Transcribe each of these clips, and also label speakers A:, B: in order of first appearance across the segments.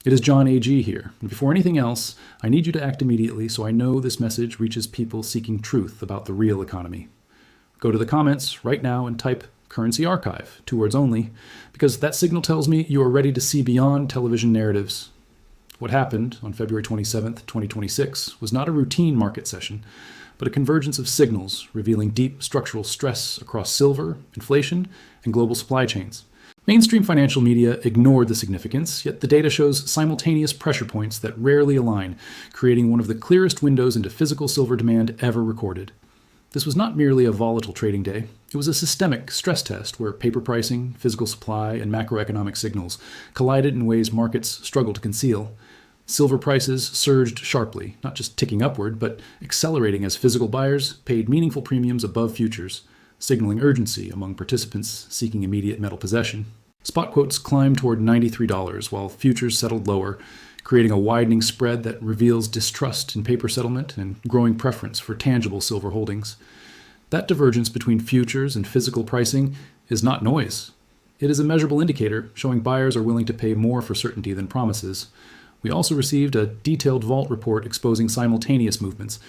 A: It is John A.G. here, and before anything else, I need you to act immediately so I know this message reaches people seeking truth about the real economy. Go to the comments right now and type "currency archive," 2 words only, because that signal tells me you are ready to see beyond television narratives. What happened on February 27, 2026 was not a routine market session, but a convergence of signals revealing deep structural stress across silver, inflation, and global supply chains. Mainstream financial media ignored the significance, yet the data shows simultaneous pressure points that rarely align, creating one of the clearest windows into physical silver demand ever recorded. This was not merely a volatile trading day. It was a systemic stress test where paper pricing, physical supply, and macroeconomic signals collided in ways markets struggle to conceal. Silver prices surged sharply, not just ticking upward, but accelerating as physical buyers paid meaningful premiums above futures, signaling urgency among participants seeking immediate metal possession. Spot quotes climbed toward $93, while futures settled lower, creating a widening spread that reveals distrust in paper settlement and growing preference for tangible silver holdings. That divergence between futures and physical pricing is not noise. It is a measurable indicator showing buyers are willing to pay more for certainty than promises. We also received a detailed vault report exposing simultaneous movements.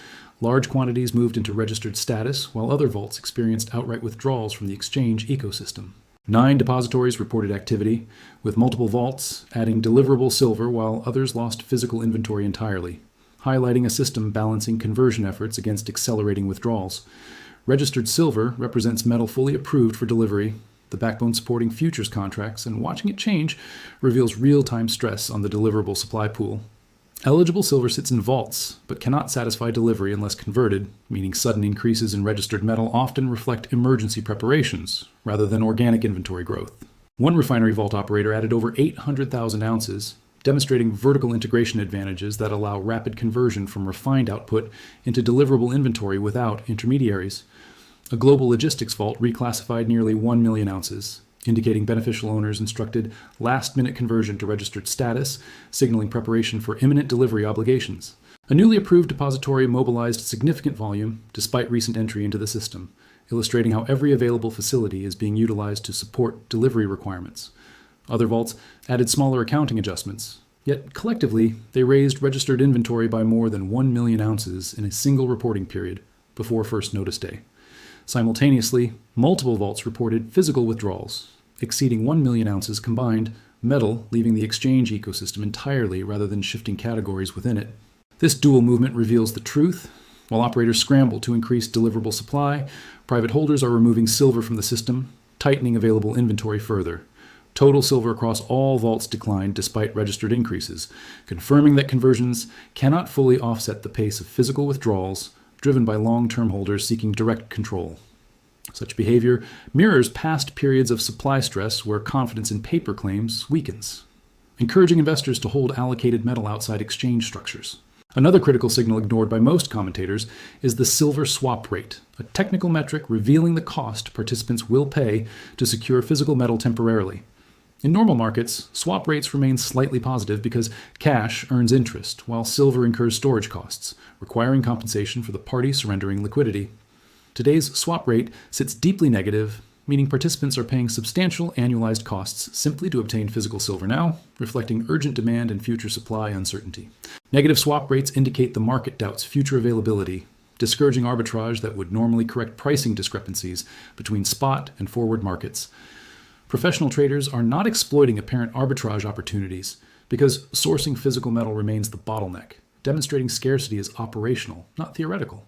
A: Large quantities moved into registered status, while other vaults experienced outright withdrawals from the exchange ecosystem. 9 depositories reported activity, with multiple vaults adding deliverable silver while others lost physical inventory entirely, highlighting a system balancing conversion efforts against accelerating withdrawals. Registered silver represents metal fully approved for delivery, the backbone supporting futures contracts, and watching it change reveals real-time stress on the deliverable supply pool. Eligible silver sits in vaults, but cannot satisfy delivery unless converted, meaning sudden increases in registered metal often reflect emergency preparations, rather than organic inventory growth. One refinery vault operator added over 800,000 ounces, demonstrating vertical integration advantages that allow rapid conversion from refined output into deliverable inventory without intermediaries. A global logistics vault reclassified nearly 1 million ounces, indicating beneficial owners instructed last-minute conversion to registered status, signaling preparation for imminent delivery obligations. A newly approved depository mobilized significant volume despite recent entry into the system, illustrating how every available facility is being utilized to support delivery requirements. Other vaults added smaller accounting adjustments, yet collectively they raised registered inventory by more than 1 million ounces in a single reporting period before first notice day. Simultaneously, multiple vaults reported physical withdrawals, exceeding 1 million ounces combined, metal leaving the exchange ecosystem entirely rather than shifting categories within it. This dual movement reveals the truth. While operators scramble to increase deliverable supply, private holders are removing silver from the system, tightening available inventory further. Total silver across all vaults declined despite registered increases, confirming that conversions cannot fully offset the pace of physical withdrawals driven by long-term holders seeking direct control. Such behavior mirrors past periods of supply stress where confidence in paper claims weakens, encouraging investors to hold allocated metal outside exchange structures. Another critical signal ignored by most commentators is the silver swap rate, a technical metric revealing the cost participants will pay to secure physical metal temporarily. In normal markets, swap rates remain slightly positive because cash earns interest, while silver incurs storage costs, requiring compensation for the party surrendering liquidity. Today's swap rate sits deeply negative, meaning participants are paying substantial annualized costs simply to obtain physical silver now, reflecting urgent demand and future supply uncertainty. Negative swap rates indicate the market doubts future availability, discouraging arbitrage that would normally correct pricing discrepancies between spot and forward markets. Professional traders are not exploiting apparent arbitrage opportunities because sourcing physical metal remains the bottleneck, demonstrating scarcity is operational, not theoretical.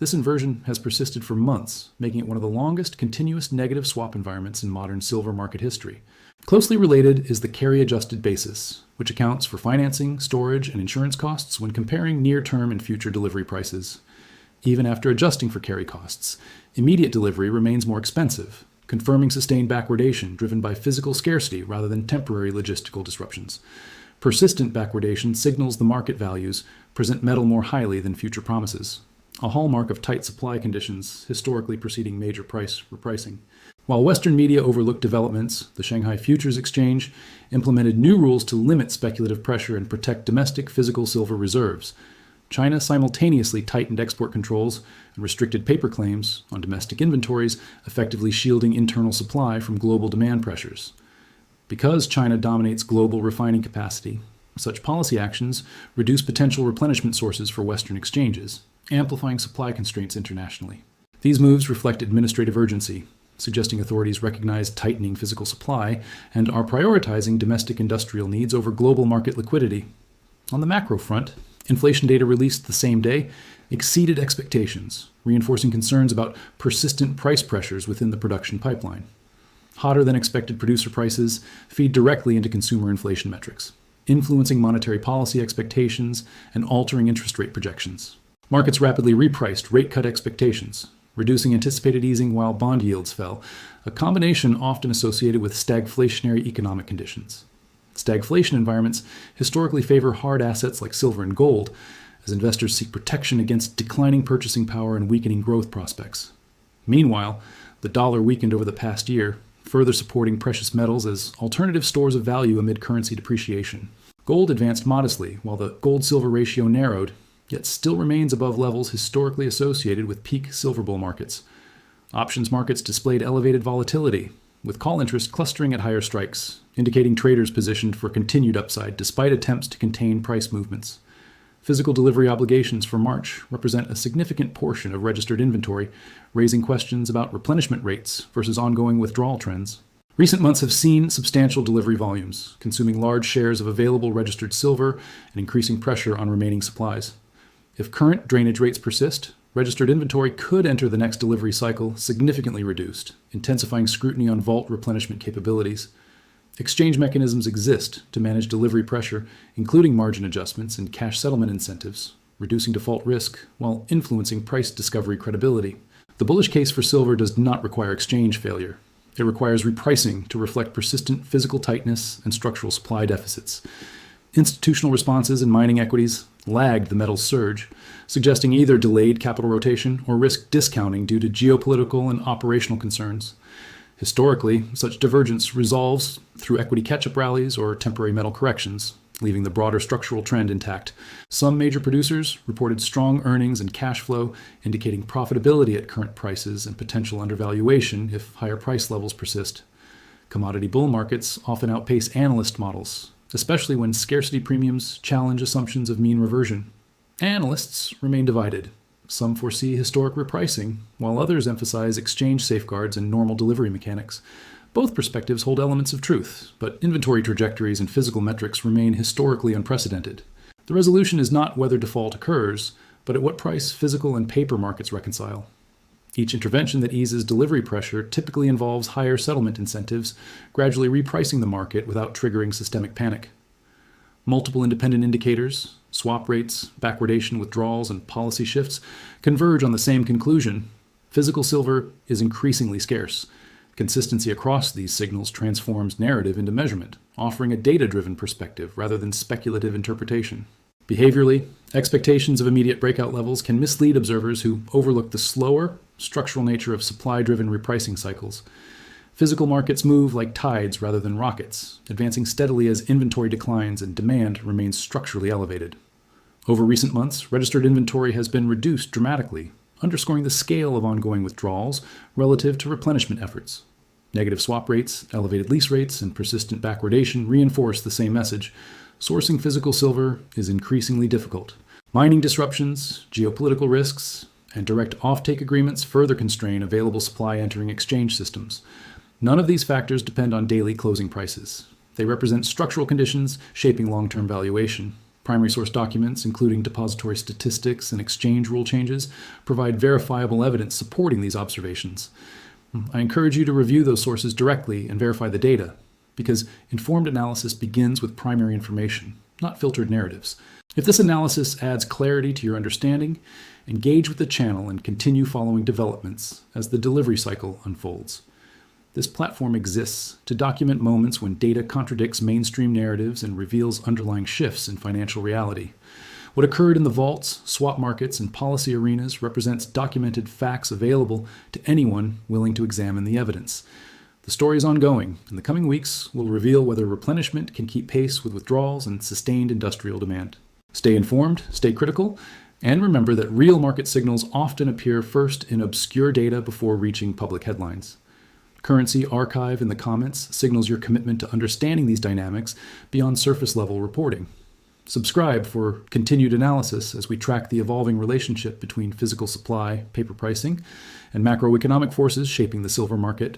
A: This inversion has persisted for months, making it one of the longest continuous negative swap environments in modern silver market history. Closely related is the carry-adjusted basis, which accounts for financing, storage, and insurance costs when comparing near-term and future delivery prices. Even after adjusting for carry costs, immediate delivery remains more expensive, confirming sustained backwardation driven by physical scarcity rather than temporary logistical disruptions. Persistent backwardation signals the market values present metal more highly than future promises, a hallmark of tight supply conditions historically preceding major price repricing. While Western media overlooked developments, the Shanghai Futures Exchange implemented new rules to limit speculative pressure and protect domestic physical silver reserves. China simultaneously tightened export controls and restricted paper claims on domestic inventories, effectively shielding internal supply from global demand pressures. Because China dominates global refining capacity, Such policy actions reduce potential replenishment sources for Western exchanges, amplifying supply constraints internationally. These moves reflect administrative urgency, suggesting authorities recognize tightening physical supply and are prioritizing domestic industrial needs over global market liquidity. On the macro front, inflation data released the same day exceeded expectations, reinforcing concerns about persistent price pressures within the production pipeline. Hotter than expected producer prices feed directly into consumer inflation metrics, influencing monetary policy expectations and altering interest rate projections. Markets rapidly repriced rate cut expectations, reducing anticipated easing while bond yields fell, a combination often associated with stagflationary economic conditions. Stagflation environments historically favor hard assets like silver and gold, as investors seek protection against declining purchasing power and weakening growth prospects. Meanwhile, the dollar weakened over the past year, further supporting precious metals as alternative stores of value amid currency depreciation. Gold advanced modestly, while the gold-silver ratio narrowed, yet still remains above levels historically associated with peak silver bull markets. Options markets displayed elevated volatility, with call interest clustering at higher strikes, indicating traders positioned for continued upside despite attempts to contain price movements. Physical delivery obligations for March represent a significant portion of registered inventory, raising questions about replenishment rates versus ongoing withdrawal trends. Recent months have seen substantial delivery volumes, consuming large shares of available registered silver and increasing pressure on remaining supplies. If current drainage rates persist, registered inventory could enter the next delivery cycle significantly reduced, intensifying scrutiny on vault replenishment capabilities. Exchange mechanisms exist to manage delivery pressure, including margin adjustments and cash settlement incentives, reducing default risk while influencing price discovery credibility. The bullish case for silver does not require exchange failure. It requires repricing to reflect persistent physical tightness and structural supply deficits. Institutional responses in mining equities lagged the metal's surge, suggesting either delayed capital rotation or risk discounting due to geopolitical and operational concerns. Historically, such divergence resolves through equity catch-up rallies or temporary metal corrections, leaving the broader structural trend intact. Some major producers reported strong earnings and cash flow, indicating profitability at current prices and potential undervaluation if higher price levels persist. Commodity bull markets often outpace analyst models, especially when scarcity premiums challenge assumptions of mean reversion. Analysts remain divided. Some foresee historic repricing, while others emphasize exchange safeguards and normal delivery mechanics. Both perspectives hold elements of truth, but inventory trajectories and physical metrics remain historically unprecedented. The resolution is not whether default occurs, but at what price physical and paper markets reconcile. Each intervention that eases delivery pressure typically involves higher settlement incentives, gradually repricing the market without triggering systemic panic. Multiple independent indicators, swap rates, backwardation withdrawals, and policy shifts converge on the same conclusion. Physical silver is increasingly scarce. Consistency across these signals transforms narrative into measurement, offering a data-driven perspective rather than speculative interpretation. Behaviorally, expectations of immediate breakout levels can mislead observers who overlook the slower, structural nature of supply-driven repricing cycles. Physical markets move like tides rather than rockets, advancing steadily as inventory declines and demand remains structurally elevated. Over recent months, registered inventory has been reduced dramatically, underscoring the scale of ongoing withdrawals relative to replenishment efforts. Negative swap rates, elevated lease rates, and persistent backwardation reinforce the same message. Sourcing physical silver is increasingly difficult. Mining disruptions, geopolitical risks, and direct offtake agreements further constrain available supply entering exchange systems. None of these factors depend on daily closing prices. They represent structural conditions shaping long-term valuation. Primary source documents, including depository statistics and exchange rule changes, provide verifiable evidence supporting these observations. I encourage you to review those sources directly and verify the data, because informed analysis begins with primary information, not filtered narratives. If this analysis adds clarity to your understanding, engage with the channel and continue following developments as the delivery cycle unfolds. This platform exists to document moments when data contradicts mainstream narratives and reveals underlying shifts in financial reality. What occurred in the vaults, swap markets, and policy arenas represents documented facts available to anyone willing to examine the evidence. The story is ongoing, and the coming weeks will reveal whether replenishment can keep pace with withdrawals and sustained industrial demand. Stay informed, stay critical, and remember that real market signals often appear first in obscure data before reaching public headlines. Currency Archive in the comments signals your commitment to understanding these dynamics beyond surface-level reporting. Subscribe for continued analysis as we track the evolving relationship between physical supply, paper pricing, and macroeconomic forces shaping the silver market.